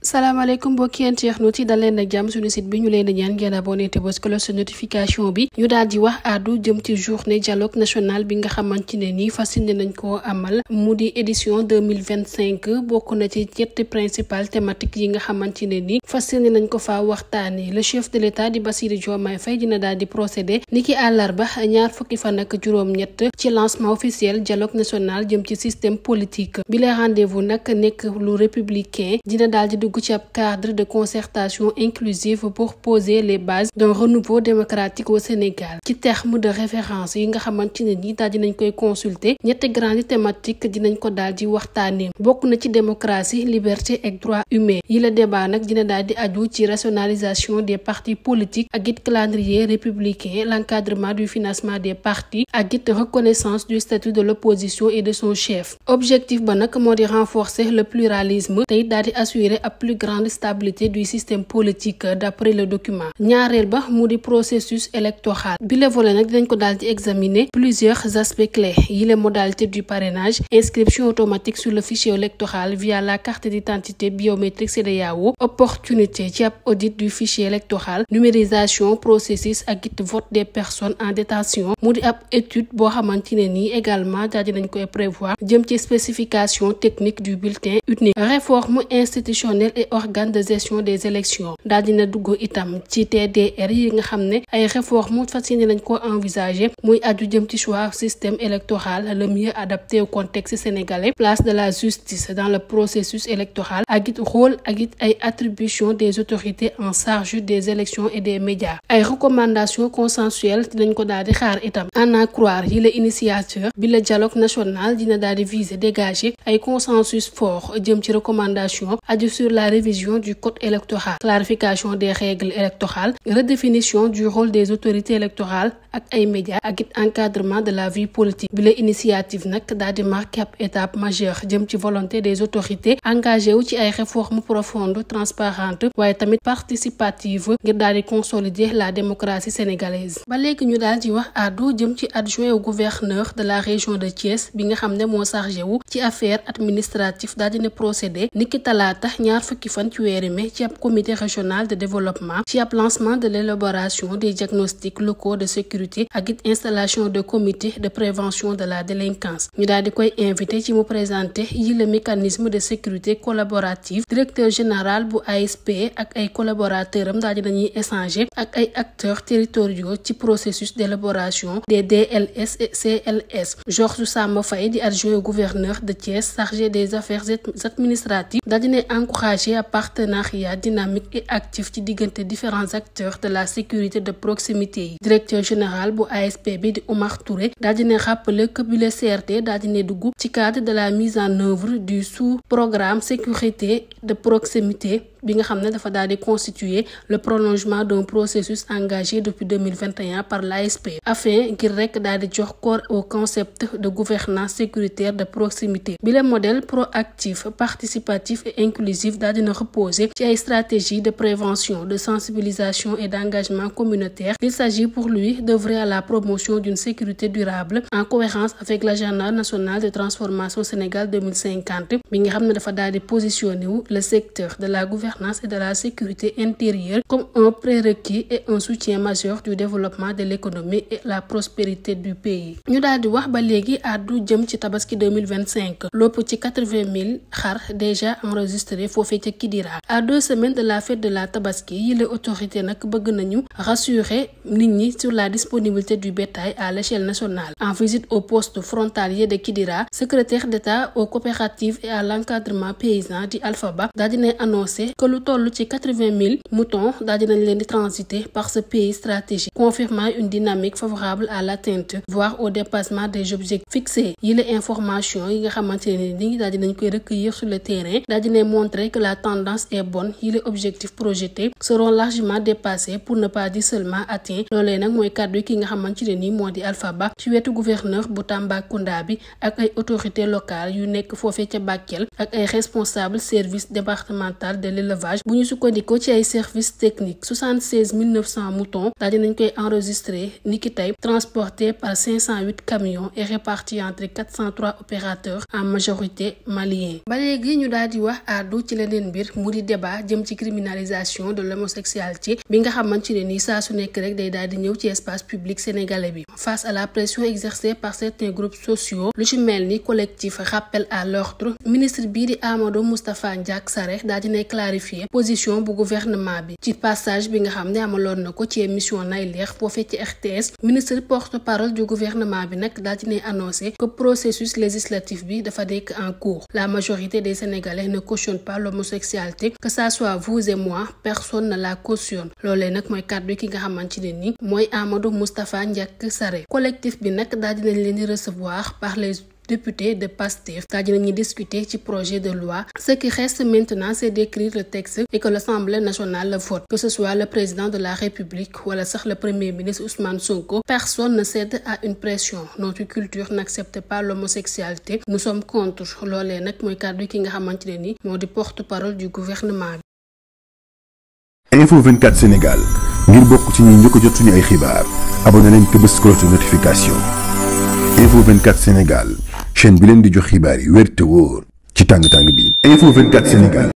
salaamaaleykum mbokki internautes yi dal leen ak jàmm suñu site bi ñu leen di ñaan ngeen abonné te bës cloche notification bi ñu daal di wax àddu jëm ci journée dialogue national bi nga xamante ne nii fas yéene nañ koo amal mu di édition 2025 bokk na ci ñetti principales thématiques yi nga xamante ne nii fas yéene nañ ko faa waxtaanee le chef de l'état di Bassirou Diomaye Faye dina daal di procéder niki àllarba ñaar fukki fan ak juróom-ñett ci lancement officiel dialogue national jëm ci système politique bi le rendez-vous nag nekk lu républicain dina daal di dugg ci ab cadre de concertation inclusive pour poser les bases d'un renouveau démocratique au Sénégal ci terme de référence yi nga xamante ne ni daal dinañ koy consulter ñetti grandes thématiques dinañ ko daal di waxtaanee bokk na ci démocratie liberté et droits humains yi la débat nag dina daal di aju ci rationalisation des partis politiques ak it calendrier républicain l'encadrement du financement des partis ak it reconnaissance du statut de l'opposition et de son chef objectif ba nag moo di renforcer le pluralisme te it daal di assurer ab plus grande stabilité du système politique d'après le document ñaareel ba mu di processus électoral bi le volet nag dinañ ko daal di examiner plusieurs aspects clés yi les modalités du parrainage inscription automatique sur le fichier électoral via la carte d'identité biométrique CEDEAO opportunité ci ab audit du fichier électoral numérisation processus ak it vote des personnes en détention mu di ab étude boo xamante ne nii également daal dinañ koy prévoir jëm ci spécification technique du bulletin unique réforme institutionnelle et organe de gestion des élections daal dina dugg itam ci TDR yi nga xam ne ay réformes fas yéene nañ ko envisager muy aju jëm ci choix système électoral le mieux adapté au contexte sénégalais place de la justice dans le processus électoral ak it rôle ak it ay attribution des autorités en charge des élections et des médias ay recommandations consensuelles dinañ ko daal di xaar itam en à croire yi la initiateur bi la dialogue national dina daal di viser dégager ay consensus fort jëm ci recommandation aju sur la révision du code électoral clarification des règles électorales redéfinition du rôle des autorités électorales ak ay médias ak it encadrement de la vie politique bi la initiative nag daal di marqué ab étape majeure jëm ci volonté des autorités engagé wu ci ay réformes profondes transparentes waaye tamit participative ngir daal di consolider la démocratie sénégalaise ba léegi ñu daal di wax àddu jëm ci adjoint au gouverneur de la région de Thiès bi nga xam ne moo chargé wu ci affaire administrative daal dina procéder niki talaata ñaar fukki fan ci weeri mai ci ab comité régional de développement ci ab lancement de l'élaboration des diagnostics locaux de sécurité ak it installation de comité de prévention de la délinquance ñu daal di koy invité ci mu présenter yi le mécanisme de sécurité collaborative directeur général bu ASP ak ay collaborateurs am daal di nañuy échanger ak ay acteurs territoriaux ci processus d'élaboration des DLS et CLS Georges Samba Faye di adjoint au gouverneur de Thiès chargé des affaires administratives daal dina encourager un partenariat dynamique et actif ci diggante différents acteurs de la sécurité de proximité yi directeur général bu ASP bi di Oumar Touré daal dina rappeler que bi le CRD daal dina dugg ci cadre de la mise en œuvre du sous-programme sécurité de proximité bi nga xam ne dafa daal di constituer le prolongement d'un processus engagé depuis 2021 par l'ASP afin ngir rek daal di jox corps au concept de gouvernance sécuritaire de proximité bi le modèle proactif participatif et inclusif daal dina reposer ci ay stratégies de prévention de sensibilisation et d'engagement communautaire. Il s'agit pour lui d'œuvrer à la promotion d'une sécurité durable en cohérence avec l'agenda national de transformation Sénégal 2050 bi nga xam ne dafa daal di positionner wu le secteur de la gouvernance et de la sécurité intérieure comme un prérequis et un soutien majeur du développement de l'économie et la prospérité du pays. ñu daal di wax ba léegi àddu jëm ci tabaski 2025 lopp ci 80 000 xar déjà enregistré foofee ca Kidira à 2 semaines de la fête de la tabaski yi la autorité nag bëgg nañu rassurer nit ñi sur la disponibilité du bétail à l'échelle nationale. En visite au poste frontalier de Kidira secrétaire d'État aux coopératives et à l'encadrement paysan di Alpha Ba daal dina annoncé que lu toll ci 80 000 moutons daal dinañ leen di transiter par ce pays stratégique confirmant une dynamique favorable à l'atteinte voire au dépassement des objectifs fixés yi la information yi nga xamante ne ni daal dinañ koy recueillir sur le terrain daal dina montrer que la tendance est bonne yi les objectifs projetés seront largement dépassés pour ne pas dire seulement atteints loolee nag mooy kàddu ki nga xamante ne ni moo di Alpha Ba ci wetu gouverneur bu Tambacounda bi ak ay autorités locales yu nekk foofee ca Bakel ak ay responsables service départemental de l'élevage bu ñu sukkandikoo ci ay services techniques 76 900 moutons daal dinañ koy enregistré niki tey transportés par 508 camions et répartis entre 403 opérateurs en majorité maliens. ba léegi ñu daal di wax àddu ci leneen mbir mu di débat jëm ci criminalisation de l'homosexualité bi nga xamante ne nii saa su nekk rek day daal di ñëw ci espace public sénégalais bi face à la pression exercée par certains groupes sociaux lu ci mel ni collectif rappel à l'ordre ministre bii di Amadou Moustapha Ndiack Sarré daal dinay clarifier position bu gouvernement bi ci passage bi nga xam ne amaloon na ko ci émission Nay Leer foofee ci RTS ministre porte-parole du gouvernement bi nag daal dinay annoncé que processus législatif bi dafa nekk en cours. La majorité des Sénégalais ne cautionne pas l'homosexualité, que ça soit vous et moi, personne ne la cautionne. Loolee nag mooy kàddu ki nga xamante ne ni mooy Amadou Moustapha Ndiack Sarré. Collectif bi nag daal dinañ leen di recevoir par les députés de PASTEF daal dinañu discuter ci projet de loi. Ce qui reste maintenant, c'est d'écrire le texte et que l'Assemblée nationale le vote. Que ce soit le président de la République wala sax le premier ministre Ousmane Sonko, personne ne cède à une pression. Notre culture n'accepte pas l'homosexualité. Nous sommes contre. Loolee nag mooy kàddu ki nga xamante ne ni moo di porte-parole du gouvernement. Info 24 Sénégal ngir bokk ci ñi njëkk a jot suñu ay xibaar abonné leen te bës cloche de notification. Info 24 Sénégal chaîne bi leen di jox xibaar yi wér te wóor ci tàng-tàng bi. Info 24 Sénégal.